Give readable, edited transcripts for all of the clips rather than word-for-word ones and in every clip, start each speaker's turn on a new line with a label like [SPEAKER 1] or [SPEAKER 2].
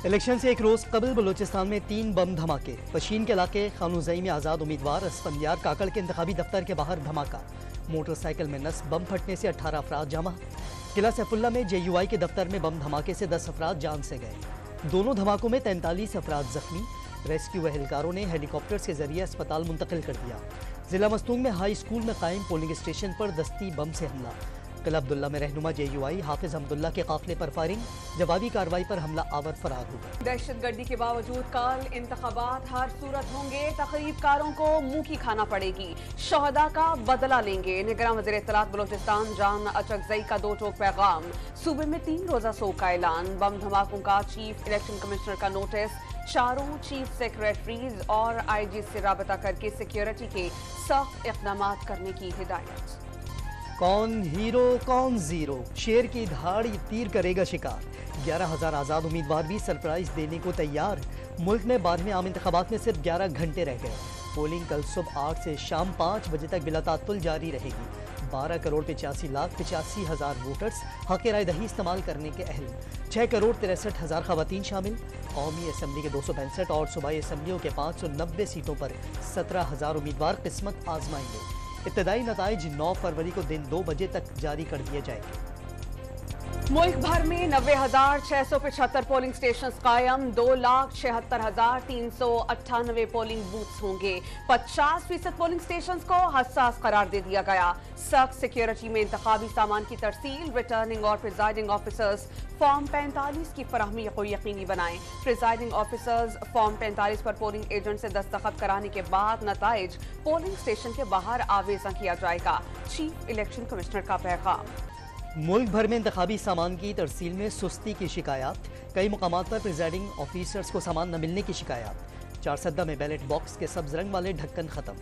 [SPEAKER 1] Election से एक रोज कबल बलूचिस्तान में 3 बम धमाके। पशीन के इलाके खानूज़ई में आज़ाद उम्मीदवार असफंदियार काकड़ के इंतखाबी दफ्तर के बाहर धमाका। मोटरसाइकिल में नस्ब बम फटने से 18 अफराद जमा। किला सैफुल्ला में JUI के दफ्तर में बम धमाके से 10 अफराद जान से गए। दोनों धमाकों में 43 अफराद जख्मी। रेस्क्यू एहलकारों ने हेलीकॉप्टर्स के जरिए अस्पताल मुंतकिल कर दिया। जिला मस्तूंग में हाई स्कूल में कायम पोलिंग स्टेशन पर दस्ती बम से हमला। किला अब्दुल्ला में रहनुमा JUI हाफिज अब्दुल्ला के काफिले पर फायरिंग। जवाबी कार्रवाई पर हमला आवर फरार हो गए।
[SPEAKER 2] दहशत गर्दी के बावजूद कल इंतखाबात हर सूरत होंगे। तकरीबकारों को मुंह की खाना पड़ेगी। शहदा का बदला लेंगे। निगरान वज़ीर इत्तलात बलूचिस्तान जान अचकजई का 2 टोक पैगाम। सूबे में 3 रोजा सोग का ऐलान। बम धमाकों का चीफ इलेक्शन कमिश्नर का नोटिस। चारों चीफ सेक्रेटरीज और IG से राबता करके सिक्योरिटी के सख्त इक़दाम करने की हिदायत।
[SPEAKER 1] कौन हीरो कौन जीरो, शेर की धाड़ तीर करेगा शिकार। 11,000 आज़ाद उम्मीदवार भी सरप्राइज देने को तैयार। मुल्क में 12वें आम इंतखाबात में सिर्फ 11 घंटे रह गए। पोलिंग कल सुबह 8 से शाम 5 बजे तक बिला तात्तुल जारी रहेगी। 12 करोड़ 85 लाख 85 हज़ार वोटर्स हक़ राय दही इस्तेमाल करने के अहल। 6 करोड़ 63 हज़ार ख़वातीन शामिल। कौमी असम्बली के 265 और सूबाई असम्बलियों के 590 सीटों पर 17,000 उम्मीदवार किस्मत आजमाएंगे। इब्तदाई नताइज 9 फरवरी को दिन 2 बजे तक जारी कर दिए जाएंगे।
[SPEAKER 2] मुल्क भर में 90,675 पोलिंग स्टेशन कायम। 2,76,398 पोलिंग बूथ्स होंगे। 50% पोलिंग स्टेशन को हसास करार दे दिया गया। सख्त सिक्योरिटी में इंतखाबी सामान की तरसील। रिटर्निंग और प्रिजाइडिंग ऑफिसर्स फॉर्म 45 की फराहमी को यकीनी बनाएं। प्रिजाइडिंग ऑफिसर्स फॉर्म 45 पर पोलिंग एजेंट से दस्तखत कराने के बाद नताइज पोलिंग स्टेशन के बाहर आवेजा किया जाएगा। चीफ इलेक्शन कमिश्नर का पैगाम।
[SPEAKER 1] मुल्क भर में इंतखाबी सामान की तरसील में सुस्ती की शिकायत। कई मुकामात पर प्रिजाइडिंग ऑफिसर्स को सामान न मिलने की शिकायत। 4 में बैलेट बॉक्स के सब्ज रंग वाले ढक्कन खत्म।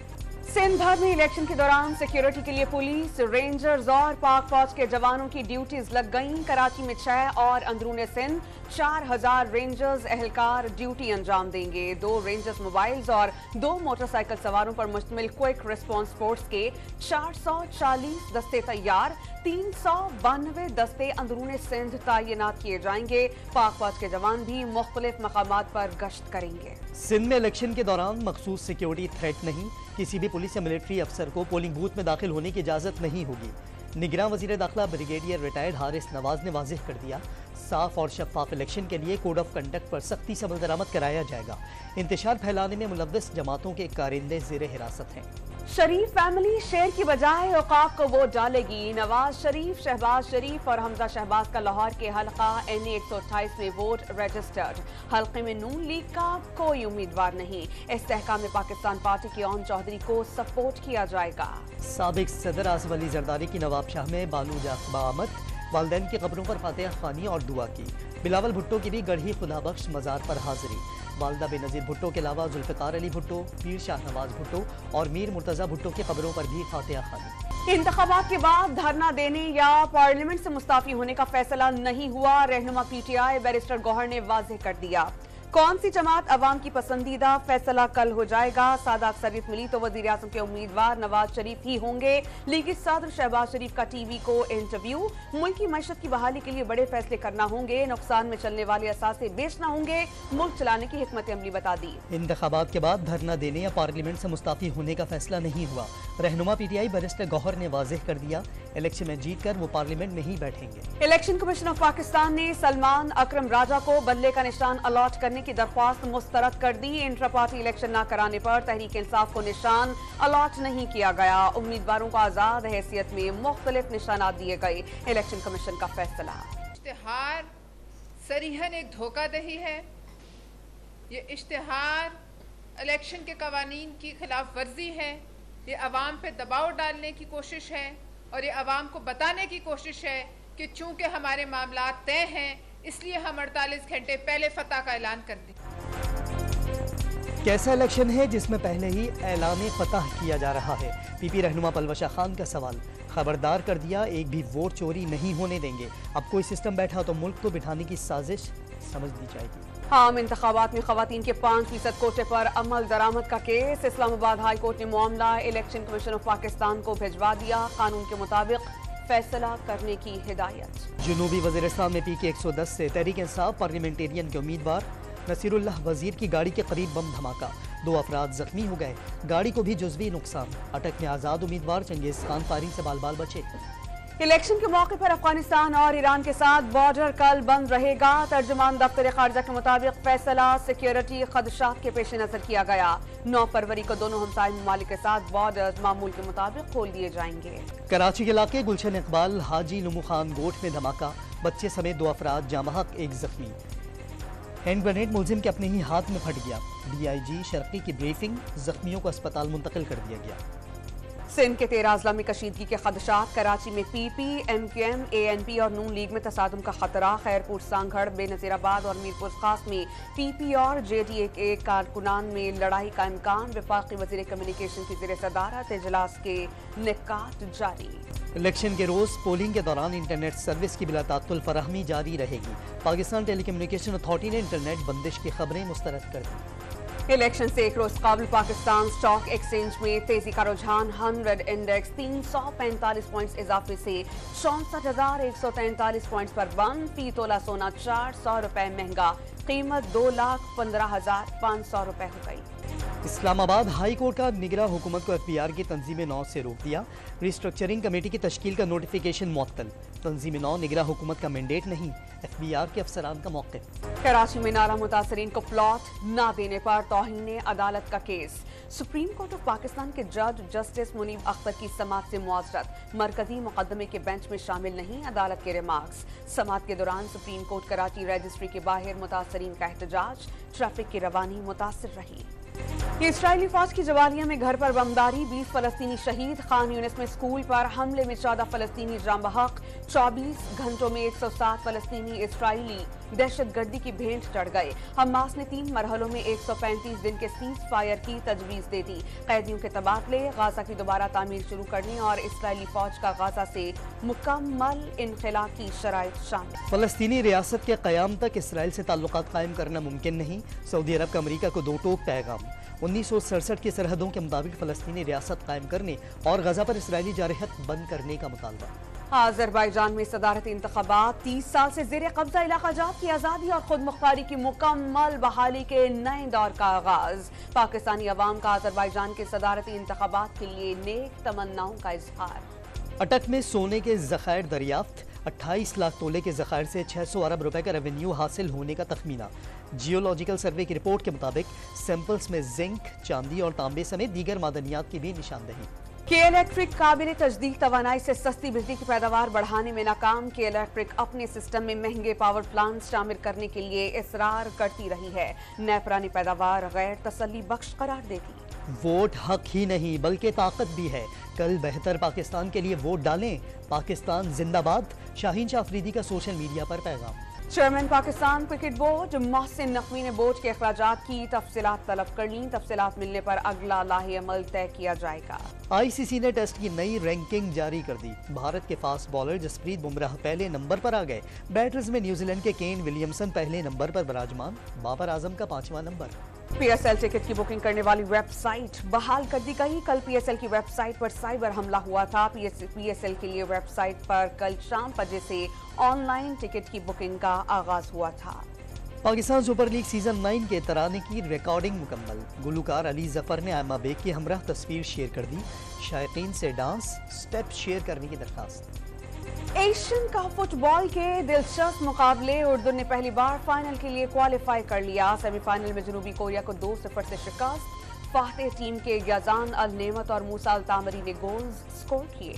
[SPEAKER 2] सिंध भर में इलेक्शन के दौरान सिक्योरिटी के लिए पुलिस, रेंजर्स और पाक फौज के जवानों की ड्यूटीज लग गईं। कराची में 6 और अंदरूने सिंध 4,000 रेंजर्स एहलकार ड्यूटी अंजाम देंगे। 2 रेंजर्स मोबाइल्स और 2 मोटरसाइकिल सवारों पर मुश्तमिल क्विक रिस्पॉन्स फोर्स के 440 दस्ते तैयार। 392 दस्ते अंदरूने सिंध तैनात किए जाएंगे। पाक फौज के जवान भी मुख्तलिफ मकामात पर गश्त करेंगे।
[SPEAKER 1] सिंध में इलेक्शन के दौरान मखसूस सिक्योरिटी थ्रेट नहीं। किसी भी पुलिस या मिलिट्री अफसर को पोलिंग बूथ में दाखिल होने की इजाजत नहीं होगी। निगरान वजीर दाखिला ब्रिगेडियर रिटायर्ड हारिस नवाज ने वाज़ेह कर दिया। साफ और शफाफ इलेक्शन के लिए कोड ऑफ कंडक्ट पर सख्ती से अमल दरामद कराया जाएगा। इंतशार फैलाने में मुलव्वस जमातों के कारिंदे ज़ेरे हिरासत हैं।
[SPEAKER 2] शरीफ फैमिली शेर की बजाय औकाफ को वोट डालेगी। नवाज शरीफ, शहबाज शरीफ और हमजा शहबाज का लाहौर के हल्का NA 128 में वोट रजिस्टर्ड। हल्के में नून लीग का कोई उम्मीदवार नहीं। इस्तेहकाम में पाकिस्तान पार्टी के ओन चौधरी को सपोर्ट किया जाएगा।
[SPEAKER 1] साबिक सदर आसिफ अली जरदारी की नवाबशाह में बालूजा आमद। वालिदैन की कब्रों पर फातिहा खानी और दुआ की। बिलावल भुट्टो की भी गढ़ी खुदाबख्श मज़ार पर हाजिरी। वालदा बेनज़ीर भुट्टो के अलावा जुल्फ़िकार अली भुट्टो, पीर शाह नवाज भुट्टो और मीर मुर्तज़ा भुट्टो की कब्रों पर भी फातिहा खानी।
[SPEAKER 2] इंतखाबात के बाद धरना देने या पार्लियामेंट से मुस्ताफी होने का फैसला नहीं हुआ। रहनुमा PTI बैरिस्टर गौहर ने वाज़ेह कर दिया। कौन सी जमात अवाम की पसंदीदा, फैसला कल हो जाएगा। सादा अक्सरियत मिली तो वज़ीर आज़म के उम्मीदवार नवाज शरीफ ही होंगे। लीगी सदर शहबाज शरीफ का TV को इंटरव्यू। मुल्क की मईशत की बहाली के लिए बड़े फैसले करना होंगे। नुकसान में चलने वाले असासे बेचना होंगे। मुल्क चलाने की हिकमत अमली बता दी।
[SPEAKER 1] इंतखाबात के बाद धरना देने या पार्लियामेंट से मुस्ताफी होने का फैसला नहीं हुआ। रहनुमा PTI बैरिस्टर गौहर ने वाज़ेह कर दिया। इलेक्शन में जीत कर वो पार्लियामेंट में ही बैठेंगे।
[SPEAKER 2] इलेक्शन कमीशन ऑफ पाकिस्तान ने सलमान अकरम राजा को बल्ले का निशान अलॉट करने की दरख्वास्त मुस्तरद कर दी। इंट्रा पार्टी इलेक्शन न कराने पर तहरीक इंसाफ को निशान अलॉट नहीं किया गया। उम्मीदवारों को आजाद हैसियत में मुख्तलिफ निशानात दिए गए। इलेक्शन कमीशन का फैसला।
[SPEAKER 3] इश्तिहार सरीहन एक धोखादही है। ये इश्तिहार इलेक्शन के कवानीन की खिलाफ वर्जी है। ये अवाम पे दबाव डालने की कोशिश है और ये अवाम को बताने की कोशिश है कि चूंकि हमारे मामलात तय हैं इसलिए हम 48 घंटे पहले फतह का ऐलान कर दें।
[SPEAKER 1] कैसा इलेक्शन है जिसमें पहले ही ऐलान फतह किया जा रहा है। PP रहनुमा पलवशा खान का सवाल। खबरदार कर दिया, एक भी वोट चोरी नहीं होने देंगे। अब कोई सिस्टम बैठा तो मुल्क को बिठाने की साजिश समझ ली जाएगी।
[SPEAKER 2] आम इंतखाबात में खवातीन के 5% कोटे पर अमल दरामद का केस। इस्लामाबाद हाई कोर्ट ने मामला इलेक्शन कमीशन ऑफ पाकिस्तान को भिजवा दिया। कानून के मुताबिक फैसला करने की हिदायत।
[SPEAKER 1] जनूबी वज़ीरिस्तान में पी के 110 से तहरीक इंसाफ पार्लियामेंटेरियन के उम्मीदवार नसीरुल्लाह वजीर की गाड़ी के करीब बम धमाका, 2 अफराद जख्मी हो गए, गाड़ी को भी जुज़वी नुकसान। अटक में आज़ाद उम्मीदवार चंगेज खान फायरिंग से बाल बाल बचे।
[SPEAKER 2] इलेक्शन के मौके पर अफगानिस्तान और ईरान के साथ बॉर्डर कल बंद रहेगा। तर्जुमान दफ्तर खारजा के मुताबिक फैसला सिक्योरिटी खदशात के पेश नजर किया गया। 9 फरवरी को दोनों हमसाय ममालिक के साथ बॉर्डर मामूल के मुताबिक खोल दिए जाएंगे।
[SPEAKER 1] कराची के इलाके गुलशन इकबाल हाजी लुमू खान गोट में धमाका, बच्चे समेत 2 अफराद जामहक, 1 जख्मी। हैंड ग्रेनेड मुलजिम के अपने ही हाथ में फट गया। DIG शर्की की ब्रीफिंग, जख्मियों को अस्पताल मुंतकिल कर दिया गया।
[SPEAKER 2] सिंध के 13 अजला में कशीदगी के खदशात, कराची में PP, MQM, ANP और नून लीग में तसादुम का खतरा। खैरपुर, सांगड़, बेनजीराबाद और मीरपुर खास में PP और JDA के कारकुनान में लड़ाई का इम्कान। वफाकी वजीर कम्युनिकेशन की ज़ेर सदारत इजलास के निकात जारी।
[SPEAKER 1] इलेक्शन के रोज पोलिंग के दौरान इंटरनेट सर्विस की बिला तात्तुल फराहमी जारी रहेगी। पाकिस्तान टेली कम्युनिकेशन अथॉरिटी ने इंटरनेट बंदिश की खबरें मुस्तरद कर दी।
[SPEAKER 2] इलेक्शन से एक रोज कबल पाकिस्तान स्टॉक एक्सचेंज में तेजी का रुझान। 100 इंडेक्स 345 पॉइंट्स इजाफे से 64,143 पॉइंट्स पर बंद। फी तोला सोना 400 रुपए महंगा, कीमत 2,15,500 रुपए हो गई।
[SPEAKER 1] इस्लामाबाद हाई कोर्ट का निगरां हुकूमत को FBR की तंजीम 9 से रोक दिया। रिस्ट्रक्चरिंग कमेटी की तश्कील का नोटिफिकेशन मुअत्तल। तंजीम 9 निगरां हुकूमत का मैंडेट नहीं, FBR के अफसरान का मौक़िफ़।
[SPEAKER 2] कराची में नारा मुतासरीन को प्लॉट न देने पर तौहीन अदालत का case. Supreme court of Pakistan के जज जस्टिस मुनीब अख्तर की समाअत से मुआज़रत, मरकजी मुकदमे के बेंच में शामिल नहीं, अदालत के रिमार्क्स। समाअत के दौरान सुप्रीम कोर्ट कराची रजिस्ट्री के बाहर मुतासरीन का एहतजाज, ट्रैफिक की रवानी मुतासिर रही। इस्राएली फौज की जवालिया में घर पर बमबारी, 20 फलस्तीनी शहीद। खान यूनिस में स्कूल पर हमले में 14 फलस्तीनी जाँ बहक। 24 घंटों में 107 फलस्तीनी इस्राएली दहशतगर्दी की भेंट चढ़ गए। हमास ने 3 मरहलों में 135 दिन के सीज फायर की तजवीज दे दी। कैदियों के तबादले, गाजा की दोबारा तामीर शुरू करने और इसराइली फौज का गाजा से मुकम्मल इनखला की शराइत शामिल।
[SPEAKER 1] फलस्तीनी रियासत के क़याम तक इसराइल से ताल्लुकात कायम करना मुमकिन नहीं, सऊदी अरब का अमरीका को 2 टोक पैगाम। 1967 की सरहदों के मुताबिक फलस्तीनी रियासत कायम करने और गजा पर इसराइली जारहत बंद करने का मुतालबा।
[SPEAKER 2] आज़रबाईजान में सदारती इंतखाबात, 30 साल से ज़ेर कब्जा इलाका जात की आज़ादी और खुद मुख्तारी की मुकम्मल बहाली के नए दौर का आगाज। पाकिस्तानी अवाम का आज़रबाईजान के सदारती इंतखाबात के लिए नेक तमन्नाओं का इजहार।
[SPEAKER 1] अटक में सोने के ज़खायर दरियाफ्त, 28 लाख तोले के ज़खायर से 600 अरब रुपए का रेवेन्यू हासिल होने का तखमीना। जियोलॉजिकल सर्वे की रिपोर्ट के मुताबिक सैंपल्स में जिंक, चांदी और तांबे समेत दीगर मादनियात की भी निशानदही।
[SPEAKER 2] के इलेक्ट्रिक काबिल तजदीद तवानाई से सस्ती बिजली की पैदावार बढ़ाने में नाकाम। के इलेक्ट्रिक अपने सिस्टम में महंगे पावर प्लांट शामिल करने के लिए इसरार करती रही है। नेपरानी पैदावार गैर तसल्ली बख्श करार देगी।
[SPEAKER 1] वोट हक ही नहीं बल्कि ताकत भी है। कल बेहतर पाकिस्तान के लिए वोट डालें। पाकिस्तान जिंदाबाद। शाहीन शाह अफरीदी का सोशल मीडिया पर पैगाम।
[SPEAKER 2] Chairman Pakistan cricket board Mohsin Naqvi ने बोर्ड के अखराजात की तफसीलात तलब कर ली। तफसीलात मिलने पर अगला लाहे अमल तय किया जाएगा।
[SPEAKER 1] ICC ने टेस्ट की नई रैंकिंग जारी कर दी। भारत के फास्ट बॉलर जसप्रीत बुमराह पहले नंबर पर आ गए। बैटर्स में न्यूजीलैंड के केन विलियमसन पहले नंबर पर विराजमान, बाबर आजम का 5वां नंबर।
[SPEAKER 2] PSL टिकट की बुकिंग करने वाली वेबसाइट बहाल कर दी गई। कल PSL की वेबसाइट पर साइबर हमला हुआ था। PSL के लिए वेबसाइट पर कल शाम 5 बजे से ऑनलाइन टिकट की बुकिंग का आगाज हुआ था।
[SPEAKER 1] पाकिस्तान सुपर लीग सीजन 9 के तराने की रिकॉर्डिंग मुकम्मल। गुलकार अली जफर ने आयमा बेग की हमरा तस्वीर शेयर कर दी। शायकीन से डांस स्टेप शेयर करने की दरखास्त।
[SPEAKER 2] एशियन कप फुटबॉल के दिलचस्प मुकाबले, उर्दू ने पहली बार फाइनल के लिए क्वालिफाई कर लिया। सेमीफाइनल में जनूबी कोरिया को 2-0 से शिकस्त। फातेह टीम के याजान अल नेमत और मूसा अल तामरी ने गोल्स स्कोर किए।